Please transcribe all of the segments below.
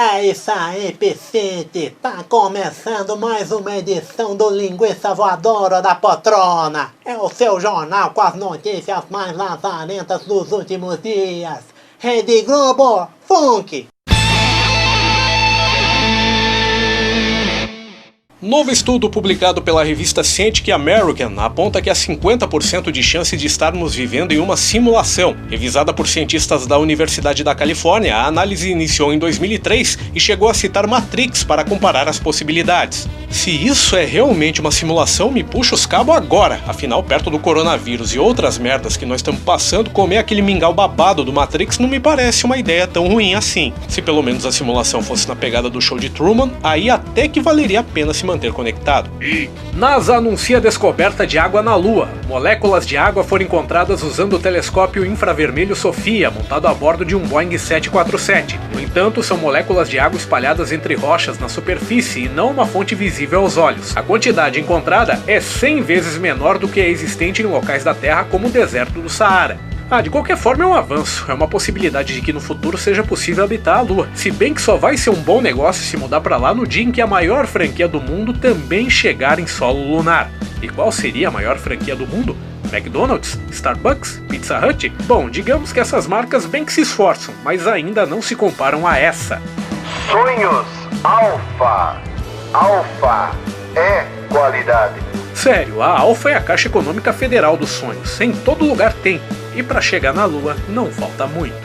É isso aí, Piscite! Tá começando mais uma edição do Linguiça Voadora da Poltrona. É o seu jornal com as notícias mais lazarentas dos últimos dias. Rede Globo, Funk! Novo estudo publicado pela revista Scientific American aponta que há 50% de chance de estarmos vivendo em uma simulação. Revisada por cientistas da Universidade da Califórnia, a análise iniciou em 2003 e chegou a citar Matrix para comparar as possibilidades. Se isso é realmente uma simulação, me puxa os cabos agora. Afinal, perto do coronavírus e outras merdas que nós estamos passando, comer aquele mingau babado do Matrix não me parece uma ideia tão ruim assim. Se pelo menos a simulação fosse na pegada do show de Truman, aí até que valeria a pena se manter conectado. NASA anuncia a descoberta de água na Lua. Moléculas de água foram encontradas usando o telescópio infravermelho SOFIA, montado a bordo de um Boeing 747. No entanto, são moléculas de água espalhadas entre rochas na superfície e não uma fonte visível aos olhos. A quantidade encontrada é 100 vezes menor do que a existente em locais da Terra como o deserto do Saara. De qualquer forma é um avanço, é uma possibilidade de que no futuro seja possível habitar a Lua, se bem que só vai ser um bom negócio se mudar pra lá no dia em que a maior franquia do mundo também chegar em solo lunar. E qual seria a maior franquia do mundo? McDonald's? Starbucks? Pizza Hut? Bom, digamos que essas marcas bem que se esforçam, mas ainda não se comparam a essa. Sonhos Alfa. Alfa é qualidade. Sério, a Alfa é a Caixa Econômica Federal dos sonhos, em todo lugar tem. E para chegar na Lua, não falta muito.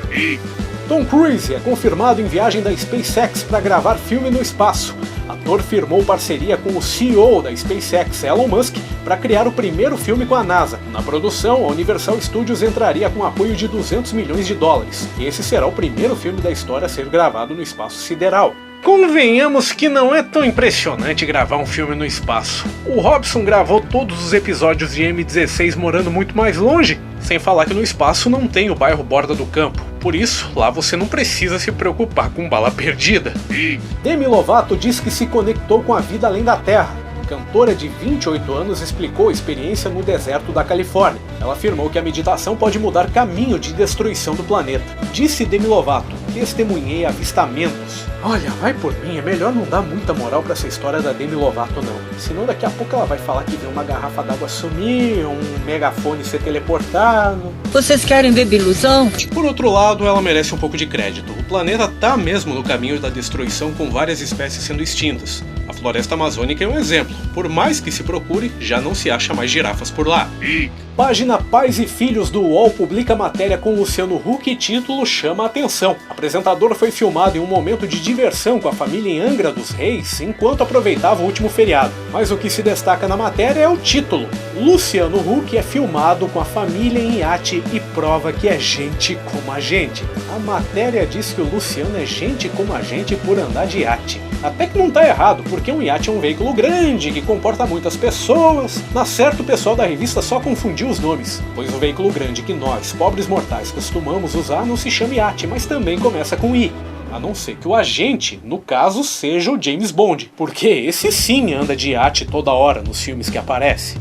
Tom Cruise é confirmado em viagem da SpaceX para gravar filme no espaço. Ator firmou parceria com o CEO da SpaceX, Elon Musk, para criar o primeiro filme com a NASA. Na produção, a Universal Studios entraria com apoio de 200 milhões de dólares. E esse será o primeiro filme da história a ser gravado no espaço sideral. Convenhamos que não é tão impressionante gravar um filme no espaço. O Robson gravou todos os episódios de M16 morando muito mais longe, sem falar que no espaço não tem o bairro Borda do Campo. Por isso, lá você não precisa se preocupar com bala perdida. Demi Lovato diz que se conectou com a vida além da Terra. A cantora de 28 anos explicou a experiência no deserto da Califórnia. Ela afirmou que a meditação pode mudar caminho de destruição do planeta. Disse Demi Lovato: testemunhei avistamentos. Olha, vai por mim, é melhor não dar muita moral pra essa história da Demi Lovato não. Senão daqui a pouco ela vai falar que viu uma garrafa d'água sumir, um megafone ser teleportado. Vocês querem ver ilusão? Por outro lado, ela merece um pouco de crédito. O planeta tá mesmo no caminho da destruição, com várias espécies sendo extintas. A floresta amazônica é um exemplo. Por mais que se procure, já não se acha mais girafas por lá. Página Pais e Filhos do UOL publica matéria com Luciano Huck e título chama a atenção. O apresentador foi filmado em um momento de diversão com a família em Angra dos Reis, enquanto aproveitava o último feriado. Mas o que se destaca na matéria é o título. Luciano Huck é filmado com a família em iate e prova que é gente como a gente. A matéria diz que o Luciano é gente como a gente por andar de iate. Até que não tá errado, porque um iate é um veículo grande que comporta muitas pessoas. Na certa, o pessoal da revista só confundiu os nomes, pois o veículo grande que nós, pobres mortais, costumamos usar não se chama iate, mas também começa com I. A não ser que o agente, no caso, seja o James Bond, porque esse sim anda de iate toda hora nos filmes que aparece.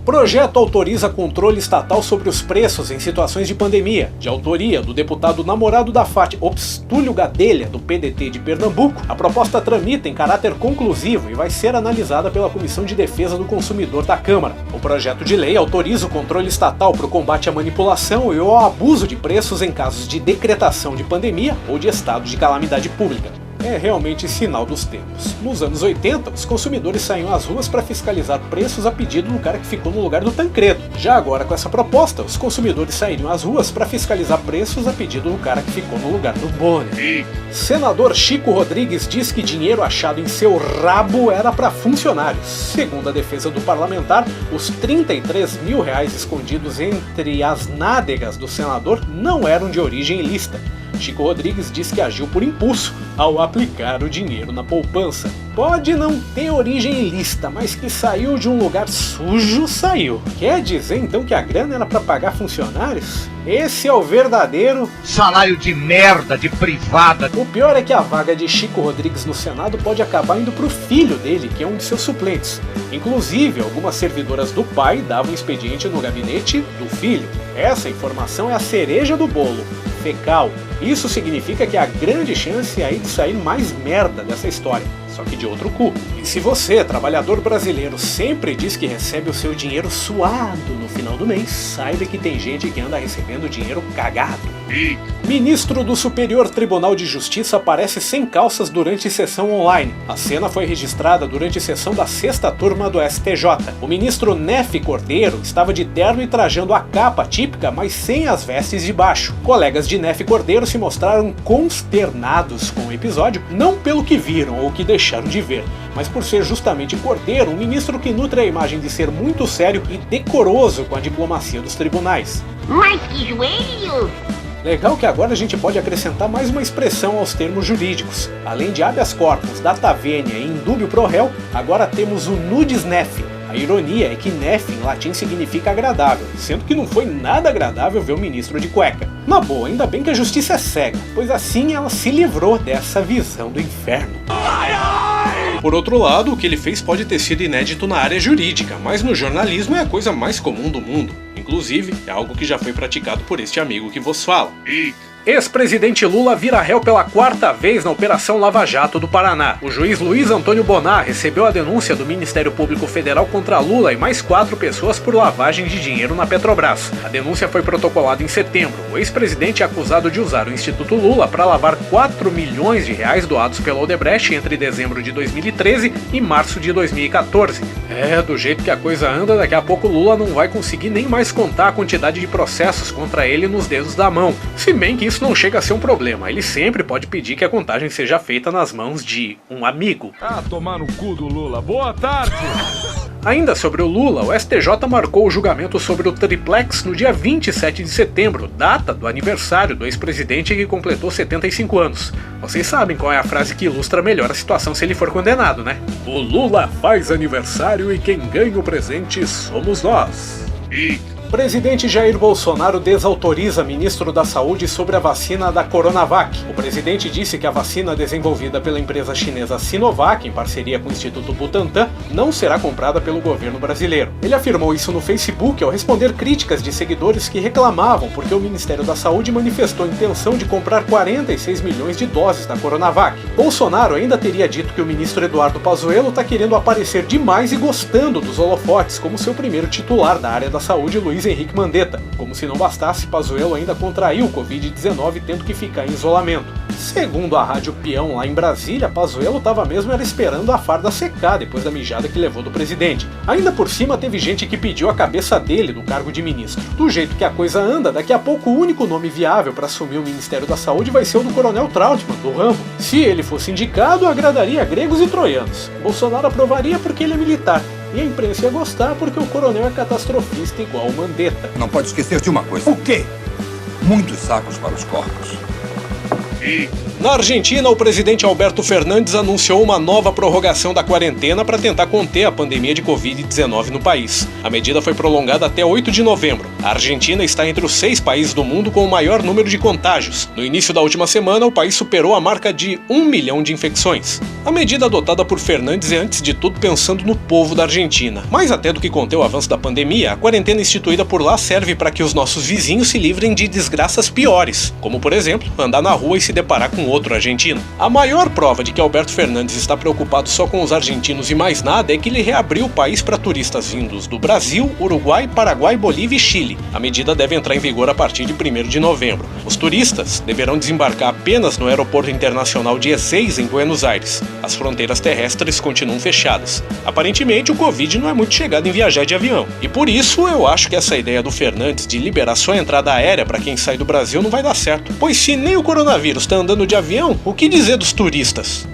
Projeto autoriza controle estatal sobre os preços em situações de pandemia. De autoria do deputado namorado da Fátima, Túlio Gadelha, do PDT de Pernambuco, a proposta tramita em caráter conclusivo e vai ser analisada pela Comissão de Defesa do Consumidor da Câmara. O projeto de lei autoriza o controle estatal para o combate à manipulação e ao abuso de preços em casos de decretação de pandemia ou de estado de calamidade pública. É realmente sinal dos tempos. Nos anos 80, os consumidores saíam às ruas para fiscalizar preços a pedido do cara que ficou no lugar do Tancredo. Já agora, com essa proposta, os consumidores sairiam às ruas para fiscalizar preços a pedido do cara que ficou no lugar do Bonner. Senador Chico Rodrigues diz que dinheiro achado em seu rabo era para funcionários. Segundo a defesa do parlamentar, os R$33 mil escondidos entre as nádegas do senador não eram de origem ilícita. Chico Rodrigues diz que agiu por impulso ao aplicar o dinheiro na poupança. Pode não ter origem ilícita, mas que saiu de um lugar sujo, saiu. Quer dizer então que a grana era para pagar funcionários? Esse é o verdadeiro salário de merda, de privada. O pior é que a vaga de Chico Rodrigues no Senado pode acabar indo pro filho dele, que é um de seus suplentes. Inclusive, algumas servidoras do pai davam expediente no gabinete do filho. Essa informação é a cereja do bolo. fecal. Isso significa que há grande chance aí de sair mais merda dessa história, só que de outro cu. E se você, trabalhador brasileiro, sempre diz que recebe o seu dinheiro suado no final do mês, saiba que tem gente que anda recebendo dinheiro cagado. Ministro do Superior Tribunal de Justiça aparece sem calças durante sessão online. A cena foi registrada durante sessão da 6ª turma do STJ. O ministro Nefe Cordeiro estava de terno e trajando a capa típica, mas sem as vestes de baixo. Colegas de Nefe Cordeiro se mostraram consternados com o episódio, não pelo que viram ou que deixaram de ver, mas por ser justamente Cordeiro, um ministro que nutre a imagem de ser muito sério e decoroso com a diplomacia dos tribunais. Mas que joelho! Legal que agora a gente pode acrescentar mais uma expressão aos termos jurídicos. Além de habeas corpus, data venia e indúbio pro réu, agora temos o nudis nefe. A ironia é que nefe em latim significa agradável, sendo que não foi nada agradável ver o ministro de cueca. Na boa, ainda bem que a justiça é cega, pois assim ela se livrou dessa visão do inferno. Por outro lado, o que ele fez pode ter sido inédito na área jurídica, mas no jornalismo é a coisa mais comum do mundo. Inclusive, é algo que já foi praticado por este amigo que vos fala. Ex-presidente Lula vira réu pela 4ª vez na Operação Lava Jato do Paraná. O juiz Luiz Antônio Bonar recebeu a denúncia do Ministério Público Federal contra Lula e mais 4 pessoas por lavagem de dinheiro na Petrobras. A denúncia foi protocolada em setembro. O ex-presidente é acusado de usar o Instituto Lula para lavar 4 milhões de reais doados pela Odebrecht entre dezembro de 2013 e março de 2014. Do jeito que a coisa anda, daqui a pouco Lula não vai conseguir nem mais contar a quantidade de processos contra ele nos dedos da mão. Se bem que isso não chega a ser um problema, ele sempre pode pedir que a contagem seja feita nas mãos de um amigo. Tomar no cu do Lula. Boa tarde! Ainda sobre o Lula, o STJ marcou o julgamento sobre o triplex no dia 27 de setembro, data do aniversário do ex-presidente que completou 75 anos. Vocês sabem qual é a frase que ilustra melhor a situação se ele for condenado, né? O Lula faz aniversário e quem ganha o presente somos nós. Presidente Jair Bolsonaro desautoriza ministro da Saúde sobre a vacina da Coronavac. O presidente disse que a vacina desenvolvida pela empresa chinesa Sinovac, em parceria com o Instituto Butantan, não será comprada pelo governo brasileiro. Ele afirmou isso no Facebook ao responder críticas de seguidores que reclamavam porque o Ministério da Saúde manifestou a intenção de comprar 46 milhões de doses da Coronavac. Bolsonaro ainda teria dito que o ministro Eduardo Pazuello está querendo aparecer demais e gostando dos holofotes, como seu primeiro titular da área da saúde, Luiz Henrique Mandetta. Como se não bastasse, Pazuello ainda contraiu o Covid-19 tendo que ficar em isolamento. Segundo a Rádio Peão lá em Brasília, Pazuello estava mesmo esperando a farda secar depois da mijada que levou do presidente. Ainda por cima teve gente que pediu a cabeça dele no cargo de ministro. Do jeito que a coisa anda, daqui a pouco o único nome viável para assumir o Ministério da Saúde vai ser o do Coronel Trautmann, do Rambo. Se ele fosse indicado, agradaria gregos e troianos. Bolsonaro aprovaria porque ele é militar. E a imprensa ia gostar porque o coronel é catastrofista igual o Mandetta. Não pode esquecer de uma coisa. O quê? Muitos sacos para os corpos. Na Argentina, o presidente Alberto Fernandes anunciou uma nova prorrogação da quarentena para tentar conter a pandemia de Covid-19 no país. A medida foi prolongada até 8 de novembro. A Argentina está entre os 6 países do mundo com o maior número de contágios. No início da última semana, o país superou a marca de 1 milhão de infecções. A medida adotada por Fernandes é, antes de tudo, pensando no povo da Argentina. Mais até do que conter o avanço da pandemia, a quarentena instituída por lá serve para que os nossos vizinhos se livrem de desgraças piores, como, por exemplo, andar na rua e se deparar com outro argentino. A maior prova de que Alberto Fernandes está preocupado só com os argentinos e mais nada é que ele reabriu o país para turistas vindos do Brasil, Uruguai, Paraguai, Bolívia e Chile. A medida deve entrar em vigor a partir de 1º de novembro. Os turistas deverão desembarcar apenas no aeroporto internacional de Ezeiza, em Buenos Aires. As fronteiras terrestres continuam fechadas. Aparentemente, o Covid não é muito chegado em viajar de avião. E por isso, eu acho que essa ideia do Fernandes de liberar só a entrada aérea para quem sai do Brasil não vai dar certo. Pois se nem o coronavírus está andando de avião, o que dizer dos turistas?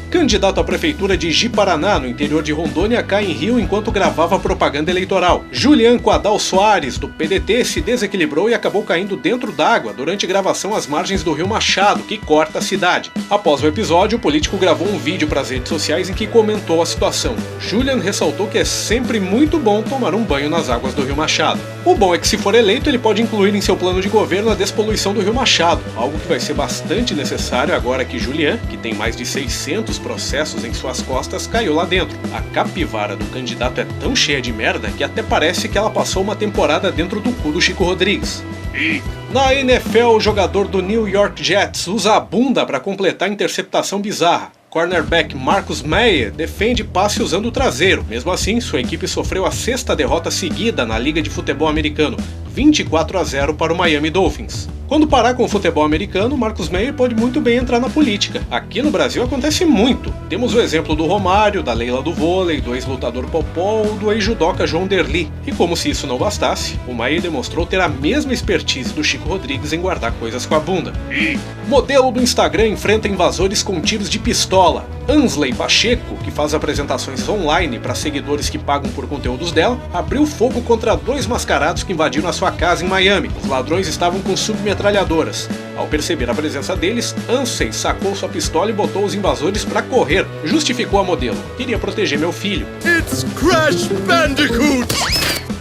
Candidato à prefeitura de Ji-Paraná, no interior de Rondônia, cai em rio enquanto gravava propaganda eleitoral. Julian Quadal Soares, do PDT, se desequilibrou e acabou caindo dentro d'água durante gravação às margens do rio Machado, que corta a cidade. Após o episódio, o político gravou um vídeo para as redes sociais em que comentou a situação. Julian ressaltou que é sempre muito bom tomar um banho nas águas do rio Machado. O bom é que, se for eleito, ele pode incluir em seu plano de governo a despoluição do rio Machado, algo que vai ser bastante necessário agora que Julian, que tem mais de 6 600 processos em suas costas, caiu lá dentro. A capivara do candidato é tão cheia de merda que até parece que ela passou uma temporada dentro do cu do Chico Rodrigues. Na NFL, o jogador do New York Jets usa a bunda para completar interceptação bizarra. Cornerback Marcus Mayer defende passe usando o traseiro. Mesmo assim, sua equipe sofreu a 6ª derrota seguida na Liga de Futebol Americano, 24-0 para o Miami Dolphins. Quando parar com o futebol americano, Marcus Mayer pode muito bem entrar na política. Aqui no Brasil acontece muito. Temos o exemplo do Romário, da Leila do vôlei, do ex-lutador Popó ou do ex-judoca João Derli. E como se isso não bastasse, o Mayer demonstrou ter a mesma expertise do Chico Rodrigues em guardar coisas com a bunda. Modelo do Instagram enfrenta invasores com tiros de pistola. Ansley Pacheco, que faz apresentações online para seguidores que pagam por conteúdos dela, abriu fogo contra 2 mascarados que invadiram a sua casa em Miami. Os ladrões estavam com submetralhadoras. Ao perceber a presença deles, Ansley sacou sua pistola e botou os invasores para correr. Justificou a modelo: queria proteger meu filho. It's Crash Bandicoot!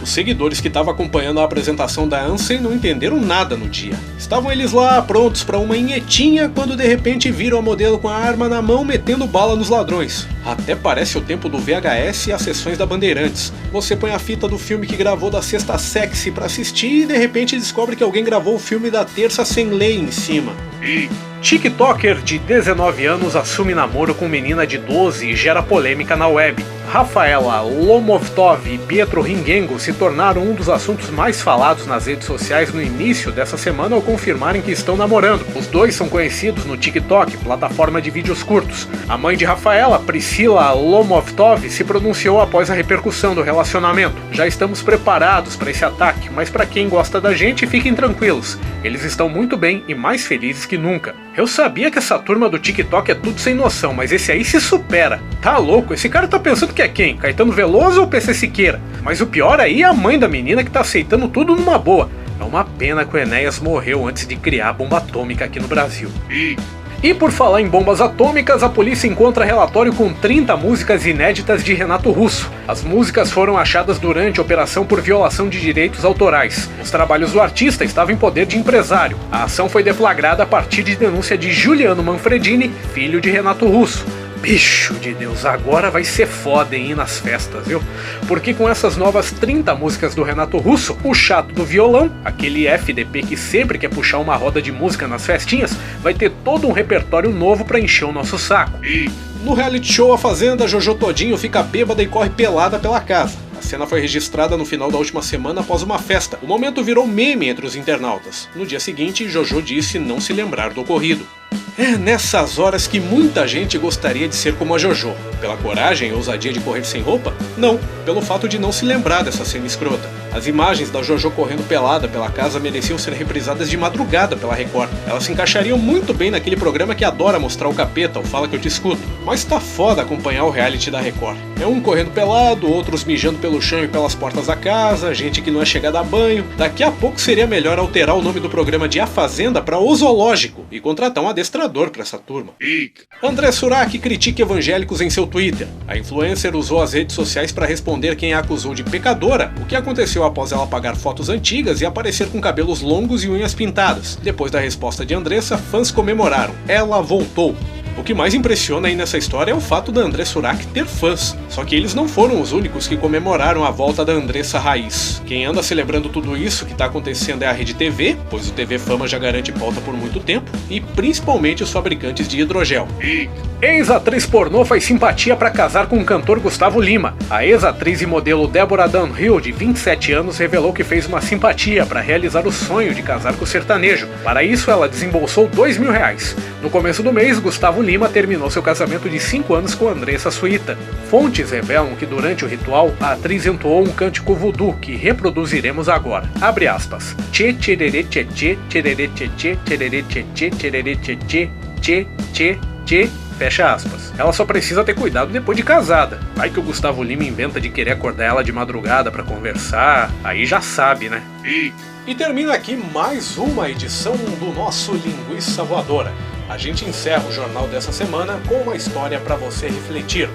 Os seguidores que estavam acompanhando a apresentação da Ansem não entenderam nada no dia. Estavam eles lá prontos para uma inhetinha quando de repente viram a modelo com a arma na mão metendo bala nos ladrões. Até parece o tempo do VHS e as sessões da Bandeirantes. Você põe a fita do filme que gravou da Sexta Sexy para assistir e de repente descobre que alguém gravou o filme da Terça Sem Lei em cima. TikToker de 19 anos assume namoro com menina de 12 e gera polêmica na web. Rafaela Lomovtov e Pietro Ringengo se tornaram um dos assuntos mais falados nas redes sociais no início dessa semana ao confirmarem que estão namorando. Os dois são conhecidos no TikTok, plataforma de vídeos curtos. A mãe de Rafaela, Priscila Lomovtov, se pronunciou após a repercussão do relacionamento. Já estamos preparados para esse ataque, mas para quem gosta da gente, fiquem tranquilos. Eles estão muito bem e mais felizes que nunca. Eu sabia que essa turma do TikTok é tudo sem noção, mas esse aí se supera. Tá louco? Esse cara tá pensando que é quem? Caetano Veloso ou PC Siqueira? Mas o pior aí é a mãe da menina que tá aceitando tudo numa boa. É uma pena que o Enéas morreu antes de criar a bomba atômica aqui no Brasil. E por falar em bombas atômicas, a polícia encontra relatório com 30 músicas inéditas de Renato Russo. As músicas foram achadas durante a operação por violação de direitos autorais. Os trabalhos do artista estavam em poder de empresário. A ação foi deflagrada a partir de denúncia de Giuliano Manfredini, filho de Renato Russo. Bicho de Deus, agora vai ser foda em ir nas festas, viu? Porque com essas novas 30 músicas do Renato Russo, o chato do violão, aquele FDP que sempre quer puxar uma roda de música nas festinhas, vai ter todo um repertório novo pra encher o nosso saco. No reality show A Fazenda, Jojo Todinho fica bêbada e corre pelada pela casa. A cena foi registrada no final da última semana após uma festa. O momento virou meme entre os internautas. No dia seguinte, Jojo disse não se lembrar do ocorrido. É nessas horas que muita gente gostaria de ser como a Jojo. Pela coragem e ousadia de correr sem roupa? Não, pelo fato de não se lembrar dessa cena escrota. As imagens da Jojo correndo pelada pela casa mereciam ser reprisadas de madrugada pela Record. Elas se encaixariam muito bem naquele programa que adora mostrar o capeta, o Fala Que Eu Te Escuto. Mas tá foda acompanhar o reality da Record. É um correndo pelado, outros mijando pelo chão e pelas portas da casa, gente que não é chegada a banho. Daqui a pouco seria melhor alterar o nome do programa de A Fazenda para O Zoológico e contratar um adestrador para essa turma. André Surak critica evangélicos em seu Twitter. A influencer usou as redes sociais para responder quem a acusou de pecadora, o que aconteceu após ela apagar fotos antigas e aparecer com cabelos longos e unhas pintadas. Depois da resposta de Andressa, fãs comemoraram. Ela voltou. O que mais impressiona aí nessa história é o fato da André Surak ter fãs. Só que eles não foram os únicos que comemoraram a volta da Andressa Raiz. Quem anda celebrando tudo isso que tá acontecendo é a Rede TV, pois o TV Fama já garante pauta por muito tempo, e principalmente os fabricantes de hidrogel. Ex-atriz pornô faz simpatia para casar com o cantor Gustavo Lima. A ex-atriz e modelo Débora Dunhill, de 27 anos, revelou que fez uma simpatia para realizar o sonho de casar com o sertanejo. Para isso, ela desembolsou R$2.000. No começo do mês, Gustavo Lima terminou seu casamento de 5 anos com Andressa Suíta. Fontes revelam que durante o ritual, a atriz entoou um cântico voodoo que reproduziremos agora. Abre aspas. Tchê tchererê tchê tchê, tchererê tchê tchê, tchererê tchê tchê, tchererê tchê tchê, tchê tchê tchê. Fecha aspas. Ela só precisa ter cuidado depois de casada. Vai que o Gustavo Lima inventa de querer acordar ela de madrugada pra conversar, aí já sabe, né? E termina aqui mais uma edição do nosso Linguiça Voadora. A gente encerra o jornal dessa semana com uma história pra você refletir.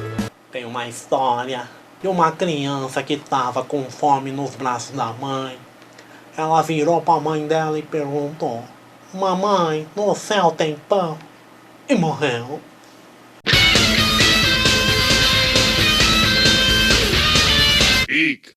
Tem uma história de uma criança que tava com fome nos braços da mãe. Ela virou pra mãe dela e perguntou: mamãe, no céu tem pão? E morreu. League.